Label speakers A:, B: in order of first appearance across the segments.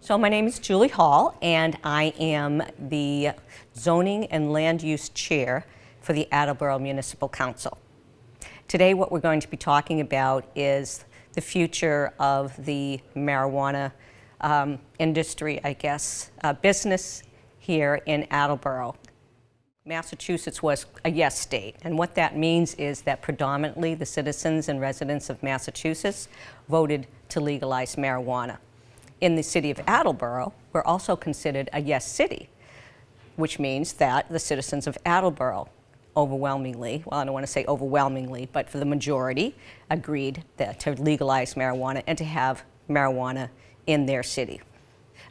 A: So my name is Julie Hall, and I am the Zoning and Land Use Chair for the Attleboro Municipal Council. Today what we're going to be talking about is the future of the marijuana industry, I guess, business here in Attleboro. Massachusetts was a yes state, and what that means is that predominantly the citizens and residents of Massachusetts voted to legalize marijuana. In the city of Attleboro, we're also considered a yes city, which means that the citizens of Attleboro overwhelmingly, well, I don't want to say overwhelmingly, but for the majority, agreed to legalize marijuana and to have marijuana in their city.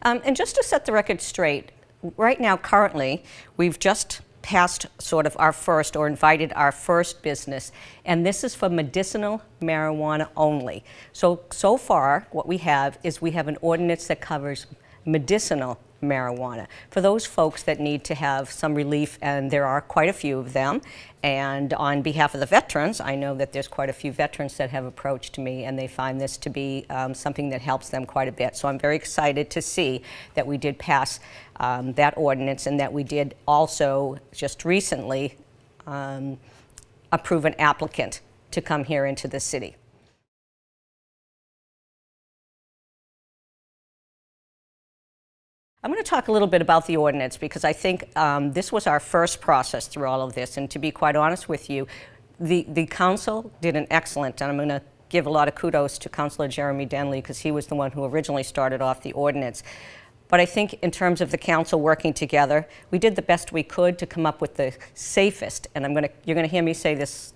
A: And just to set the record straight, right now, currently, we've just passed sort of our first, or invited our first business, and this is for medicinal marijuana only. So far, what we have is we have an ordinance that covers medicinal marijuana for those folks that need to have some relief, and there are quite a few of them. And on behalf of the veterans, I know that there's quite a few veterans that have approached me, and they find this to be something that helps them quite a bit. So I'm very excited to see that we did pass that ordinance, and that we did also just recently approve an applicant to come here into the city. I'm going to talk a little bit about the ordinance because I think this was our first process through all of this, and to be quite honest with you, the council did an excellent, and I'm going to give a lot of kudos to Councilor Jeremy Denley because he was the one who originally started off the ordinance. But I think in terms of the council working together, we did the best we could to come up with the safest, and you're going to hear me say this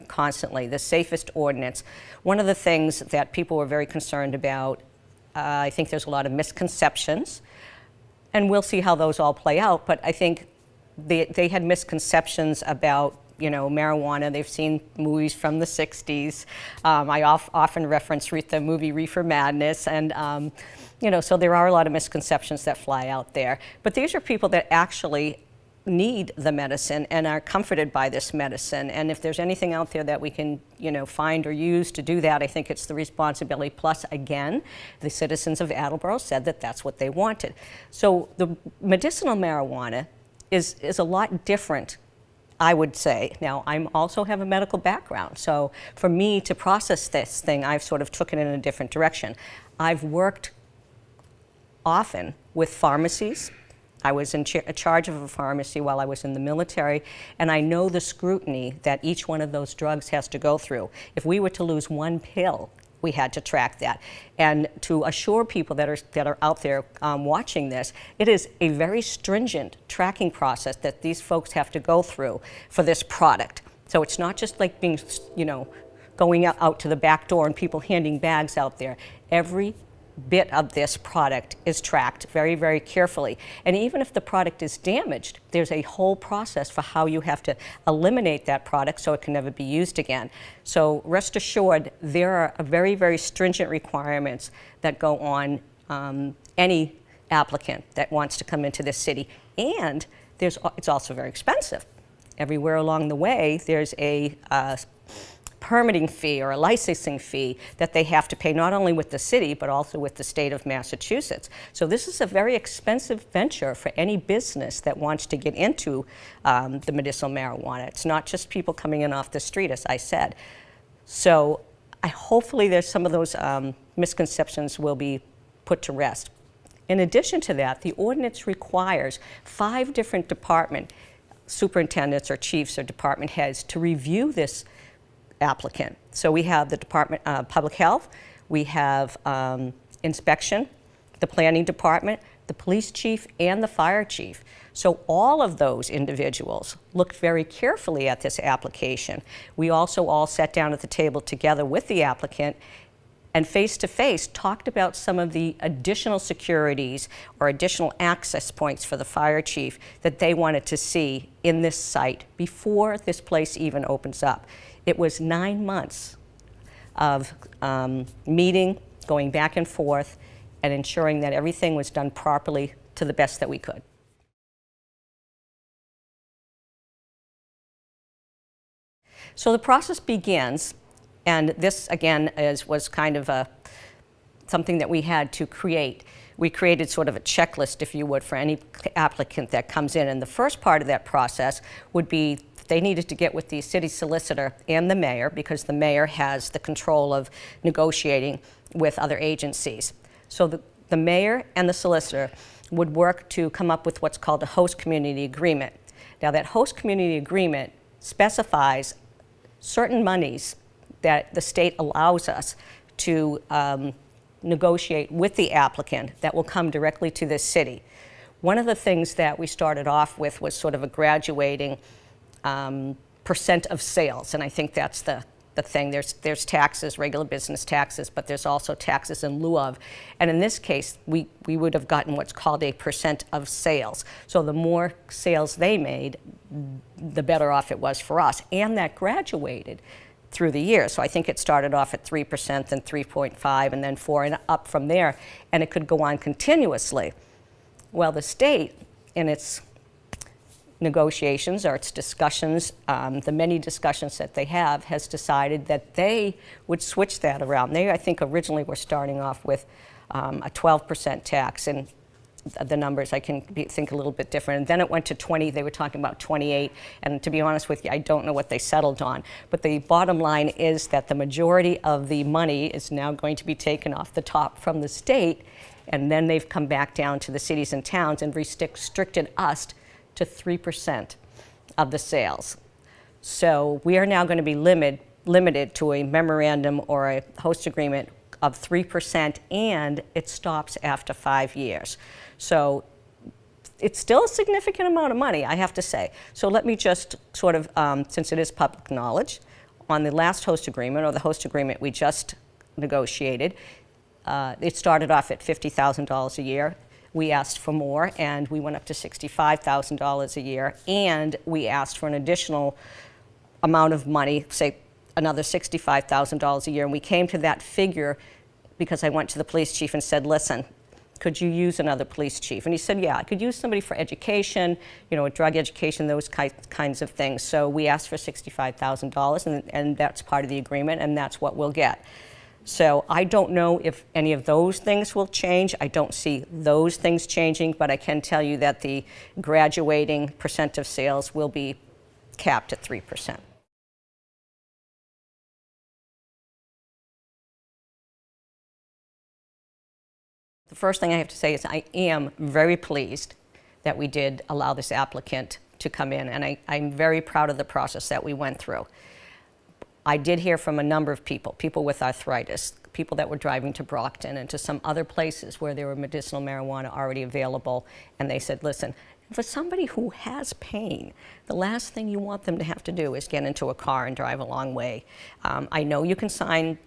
A: constantly, the safest ordinance. One of the things that people were very concerned about, I think there's a lot of misconceptions, and we'll see how those all play out, but I think they had misconceptions about, you know, marijuana. They've seen movies from the 60s. I often reference the movie Reefer Madness, and you know, so there are a lot of misconceptions that fly out there. But these are people that actually need the medicine and are comforted by this medicine. And if there's anything out there that we can, you know, find or use to do that, I think it's the responsibility. Plus, again, the citizens of Attleboro said that that's what they wanted. So the medicinal marijuana is a lot different, I would say. Now, I also have a medical background, so for me to process this thing, I've sort of taken it in a different direction. I've worked often with pharmacies. I was in charge of a pharmacy while I was in the military, and I know the scrutiny that each one of those drugs has to go through. If we were to lose one pill, we had to track that. And to assure people that are out there watching this, it is a very stringent tracking process that these folks have to go through for this product. So it's not just like being, you know, going out to the back door and people handing bags out there. Every bit of this product is tracked very, very carefully. And even if the product is damaged, there's a whole process for how you have to eliminate that product so it can never be used again. So rest assured, there are very, very stringent requirements that go on any applicant that wants to come into this city. And it's also very expensive. Everywhere along the way, there's a permitting fee or a licensing fee that they have to pay, not only with the city but also with the state of Massachusetts. So this is a very expensive venture for any business that wants to get into the medicinal marijuana. It's not just people coming in off the street, as I said. So hopefully there's some of those misconceptions will be put to rest. In addition to that, the ordinance requires 5 different department superintendents or chiefs or department heads to review this applicant. So we have the Department of Public Health, we have inspection, the planning department, the police chief, and the fire chief. So all of those individuals looked very carefully at this application. We also all sat down at the table together with the applicant and face-to-face talked about some of the additional securities or additional access points for the fire chief that they wanted to see in this site before this place even opens up. It was 9 months of meeting, going back and forth, and ensuring that everything was done properly to the best that we could. So the process begins, and this again was kind of something that we had to create. we created sort of a checklist, if you would, for any applicant that comes in. And the first part of that process would be they needed to get with the city solicitor and the mayor, because the mayor has the control of negotiating with other agencies. So the mayor and the solicitor would work to come up with what's called a host community agreement. Now, that host community agreement specifies certain monies that the state allows us to negotiate with the applicant that will come directly to this city. One of the things that we started off with was sort of a graduating percent of sales, and I think that's the thing. There's taxes, regular business taxes, but there's also taxes in lieu of. And in this case, we would have gotten what's called a percent of sales. So the more sales they made, the better off it was for us. And that graduated through the year. So I think it started off at 3%, then 3.5, and then 4, and up from there. And it could go on continuously. Well, the state, in its negotiations or its discussions, the many discussions that they have, has decided that they would switch that around. They, I think, originally were starting off with a 12% tax, and the numbers I can think a little bit different. And then it went to 20. They were talking about 28. And to be honest with you, I don't know what they settled on. But the bottom line is that the majority of the money is now going to be taken off the top from the state, and then they've come back down to the cities and towns and restricted us to 3% of the sales. So we are now going to be limited to a memorandum or a host agreement of 3%, and it stops after 5 years. So it's still a significant amount of money, I have to say. So let me just sort of, since it is public knowledge, on the last host agreement, or the host agreement we just negotiated, it started off at $50,000 a year. We asked for more, and we went up to $65,000 a year, and we asked for an additional amount of money, say another $65,000 a year, and we came to that figure because I went to the police chief and said, listen, could you use another police chief? And he said, yeah, I could use somebody for education, you know, drug education, those kinds of things. So we asked for $65,000, and that's part of the agreement, and that's what we'll get. So I don't know if any of those things will change. I don't see those things changing, but I can tell you that the graduating percent of sales will be capped at 3%. The first thing I have to say is I am very pleased that we did allow this applicant to come in, and I'm very proud of the process that we went through. I did hear from a number of people with arthritis, people that were driving to Brockton and to some other places where there were medicinal marijuana already available, and they said, listen, for somebody who has pain, the last thing you want them to have to do is get into a car and drive a long way. I know you can sign,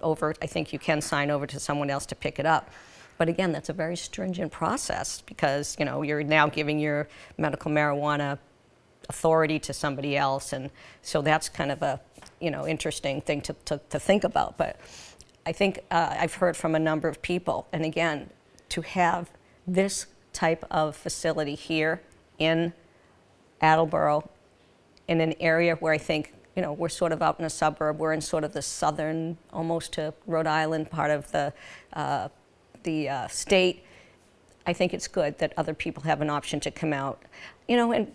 A: over, I think you can sign over to someone else to pick it up. But again, that's a very stringent process because, you're now giving your medical marijuana authority to somebody else, and so that's kind of a interesting thing to think about. But I think I've heard from a number of people, and again, to have this type of facility here in Attleboro, in an area where I think we're sort of out in a suburb, we're in sort of the southern, almost to Rhode Island part of the state. I think it's good that other people have an option to come out, and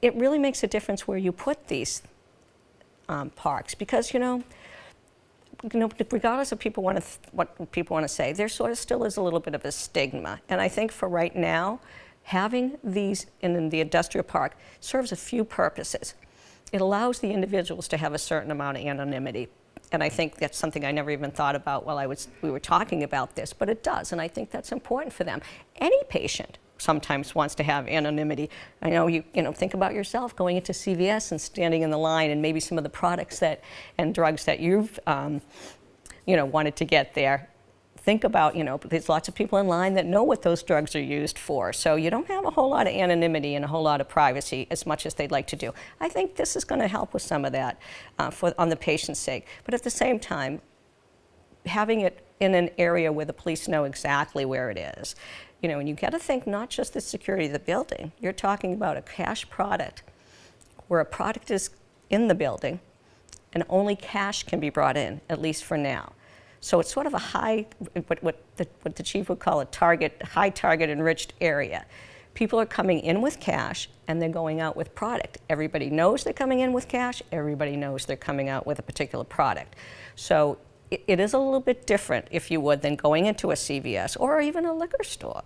A: it really makes a difference where you put these parks, because regardless of what people want to say, there sort of still is a little bit of a stigma. And I think for right now, having these in the industrial park serves a few purposes. It allows the individuals to have a certain amount of anonymity. And I think that's something I never even thought about while we were talking about this, but it does, and I think that's important for them. Any patient sometimes wants to have anonymity. I know you think about yourself going into CVS and standing in the line, and maybe some of the products and drugs that you've wanted to get there. Think about, there's lots of people in line that know what those drugs are used for. So you don't have a whole lot of anonymity and a whole lot of privacy as much as they'd like to do. I think this is going to help with some of that on the patient's sake. But at the same time, having it in an area where the police know exactly where it is. And you got to think not just the security of the building. You're talking about a cash product where a product is in the building and only cash can be brought in, at least for now. So it's sort of a high, what the chief would call a high target enriched area. People are coming in with cash and they're going out with product. Everybody knows they're coming in with cash. Everybody knows they're coming out with a particular product. So it is a little bit different, if you would, than going into a CVS or even a liquor store.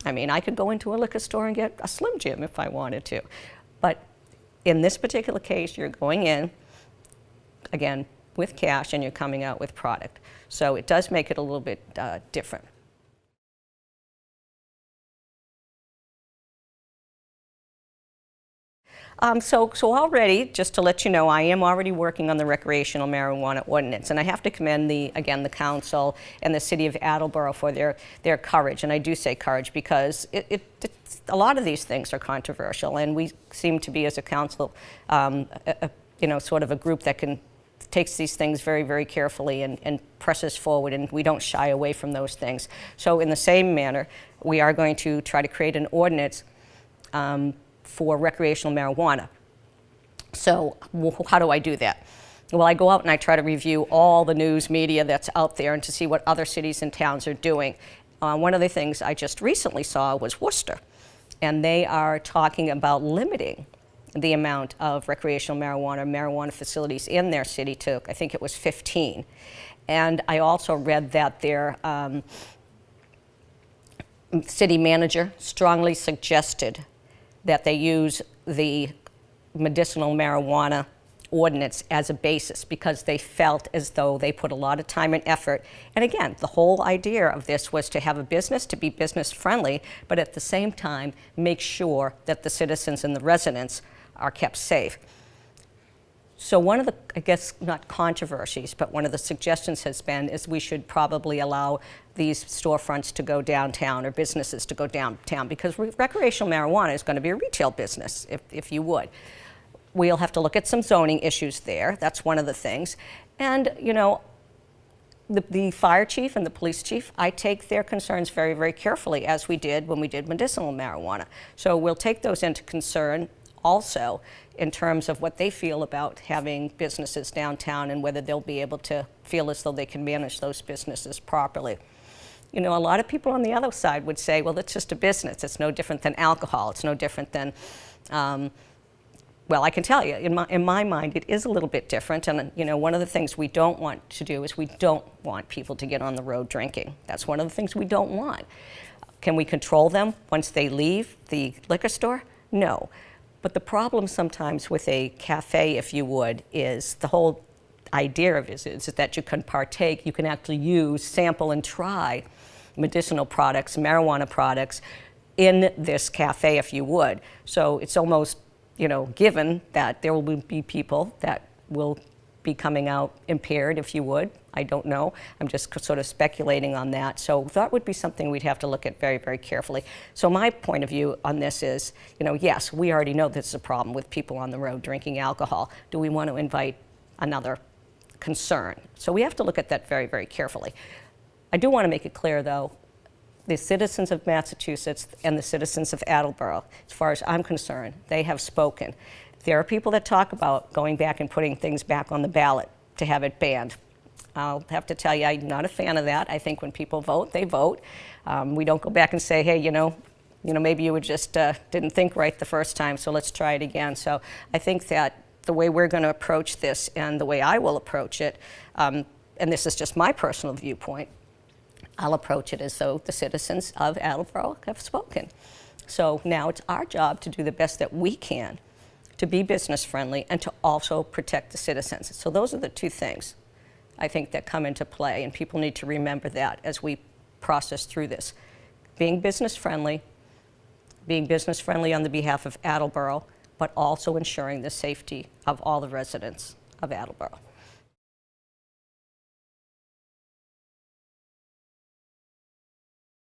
A: I mean, I could go into a liquor store and get a Slim Jim if I wanted to. But in this particular case, you're going in, again, with cash and you're coming out with product. So it does make it a little bit different. So already, just to let you know, I am already working on the recreational marijuana ordinance, and I have to commend the council and the city of Attleboro for their courage, and I do say courage because a lot of these things are controversial, and we seem to be, as a council, sort of a group that takes these things very, very carefully and presses forward, and we don't shy away from those things. So in the same manner, we are going to try to create an ordinance for recreational marijuana. So how do I do that? Well, I go out and I try to review all the news media that's out there and to see what other cities and towns are doing. One of the things I just recently saw was Worcester, and they are talking about limiting the amount of recreational marijuana facilities in their city to, I think it was 15. And I also read that their city manager strongly suggested that they use the medicinal marijuana ordinance as a basis because they felt as though they put a lot of time and effort. And again, the whole idea of this was to have a business, to be business friendly, but at the same time, make sure that the citizens and the residents are kept safe. So one of the, I guess, not controversies, but one of the suggestions has been is we should probably allow these storefronts to go downtown or businesses to go downtown because recreational marijuana is going to be a retail business, if you would. We'll have to look at some zoning issues there. That's one of the things. And, you know, the fire chief and the police chief, I take their concerns very, very carefully, as we did when we did medicinal marijuana. So we'll take those into concern also in terms of what they feel about having businesses downtown and whether they'll be able to feel as though they can manage those businesses properly. You know, a lot of people on the other side would say, well, it's just a business. It's no different than alcohol. It's no different than, well, I can tell you, in my mind, it is a little bit different. And, you know, one of the things we don't want to do is we don't want people to get on the road drinking. That's one of the things we don't want. Can we control them once they leave the liquor store? No. But the problem sometimes with a cafe, if you would, is the whole idea of it is that you can partake, you can actually use, sample, and try medicinal products, marijuana products in this cafe, if you would. So it's almost, you know, given that there will be people that will be coming out impaired, if you would. I don't know. I'm just sort of speculating on that. So that would be something we'd have to look at very, very carefully. So my point of view on this is, you know, yes, we already know this is a problem with people on the road drinking alcohol. Do we want to invite another concern? So we have to look at that very, very carefully. I do want to make it clear, though, the citizens of Massachusetts and the citizens of Attleboro, as far as I'm concerned, they have spoken. There are people that talk about going back and putting things back on the ballot to have it banned. I'll have to tell you, I'm not a fan of that. I think when people vote, they vote. We don't go back and say, hey, you know, maybe you just didn't think right the first time, so let's try it again. So I think that the way we're going to approach this and the way I will approach it, and this is just my personal viewpoint, I'll approach it as though the citizens of Attleboro have spoken. So now it's our job to do the best that we can to be business friendly and to also protect the citizens. So those are the two things I think that come into play, and people need to remember that as we process through this. Being business friendly on the behalf of Attleboro, but also ensuring the safety of all the residents of Attleboro.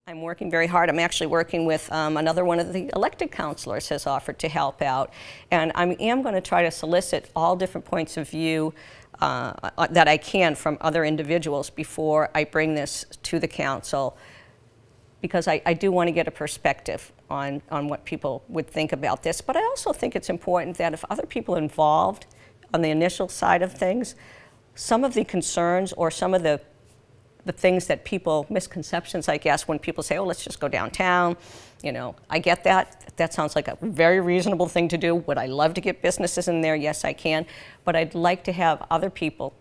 A: I'm working very hard. I'm actually working with another one of the elected councilors has offered to help out. And I am going to try to solicit all different points of view that I can from other individuals before I bring this to the council, because I do want to get a perspective on what people would think about this. But I also think it's important that if other people involved on the initial side of things, some of the concerns or some of the the things that people, misconceptions, I guess, when people say, oh, let's just go downtown. You know, I get that. That sounds like a very reasonable thing to do. Would I love to get businesses in there? Yes, I can. But I'd like to have other people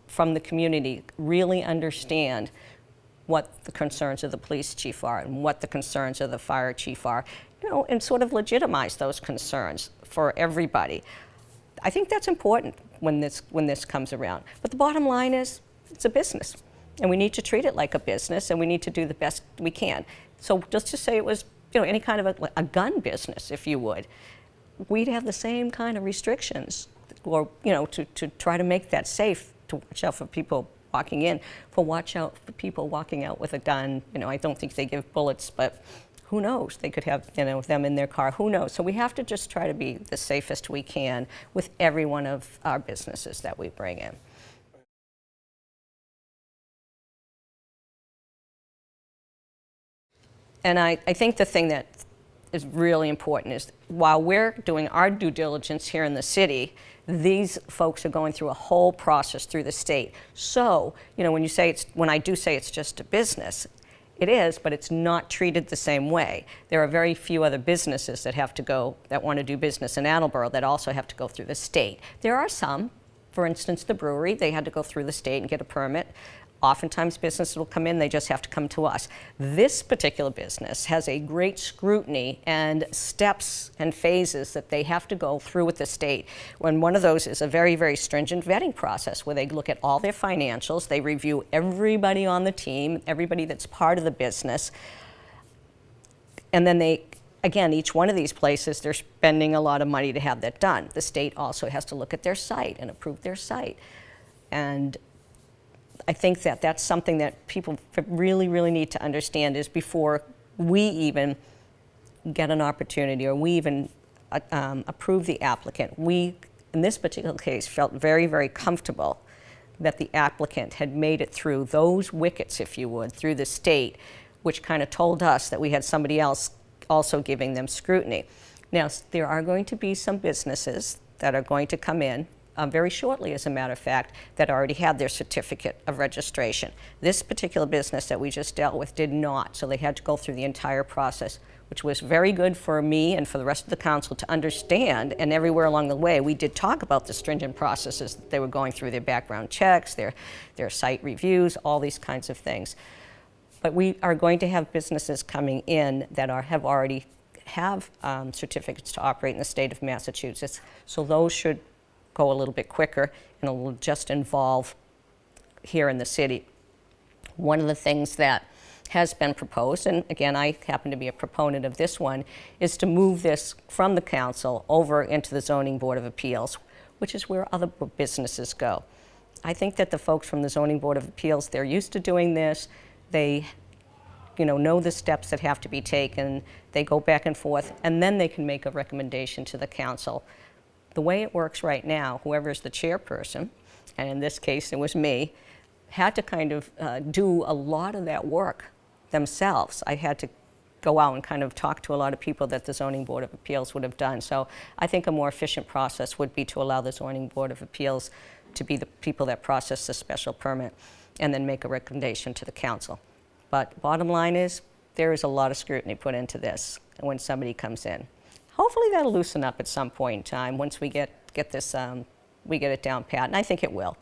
A: from the community really understand what the concerns of the police chief are and what the concerns of the fire chief are, you know, and sort of legitimize those concerns for everybody. I think that's important when this comes around. But the bottom line is, it's a business, and we need to treat it like a business, and we need to do the best we can. So just to say it was, you know, any kind of a gun business, if you would, we'd have the same kind of restrictions, or, you know, to try to make that safe, to watch out for people walking in, watch out for people walking out with a gun. You know, I don't think they give bullets, but who knows? They could have, you know, them in their car. Who knows? So we have to just try to be the safest we can with every one of our businesses that we bring in. And I think the thing that is really important is, while we're doing our due diligence here in the city, these folks are going through a whole process through the state. So, you know, when I do say it's just a business, it is, but it's not treated the same way. There are very few other businesses that want to do business in Attleboro that also have to go through the state. There are some, for instance, the brewery, they had to go through the state and get a permit. Oftentimes businesses will come in, they just have to come to us. This particular business has a great scrutiny and steps and phases that they have to go through with the state. When one of those is a very, very stringent vetting process where they look at all their financials, they review everybody on the team, everybody that's part of the business, and then again, each one of these places, they're spending a lot of money to have that done. The state also has to look at their site and approve their site. And I think that that's something that people really, really need to understand, is before we even get an opportunity or we even approve the applicant, we, in this particular case, felt very, very comfortable that the applicant had made it through those wickets, if you would, through the state, which kind of told us that we had somebody else also giving them scrutiny. Now, there are going to be some businesses that are going to come in very shortly, as a matter of fact, that already had their certificate of registration. This particular business that we just dealt with did not, so they had to go through the entire process, which was very good for me and for the rest of the council to understand. And everywhere along the way, we did talk about the stringent processes that they were going through, their background checks, their site reviews, all these kinds of things. But we are going to have businesses coming in that already have certificates to operate in the state of Massachusetts, so those should go a little bit quicker, and it will just involve here in the city. One of the things that has been proposed, and again, I happen to be a proponent of this one, is to move this from the council over into the Zoning Board of Appeals, which is where other businesses go. I think that the folks from the Zoning Board of Appeals, they're used to doing this. They know the steps that have to be taken. They go back and forth, and then they can make a recommendation to the council. The way it works right now, whoever's the chairperson, and in this case it was me, had to kind of do a lot of that work themselves. I had to go out and kind of talk to a lot of people that the Zoning Board of Appeals would have done. So I think a more efficient process would be to allow the Zoning Board of Appeals to be the people that process the special permit and then make a recommendation to the council. But bottom line is, there is a lot of scrutiny put into this when somebody comes in. Hopefully that'll loosen up at some point in time once we get this, we get it down pat, and I think it will.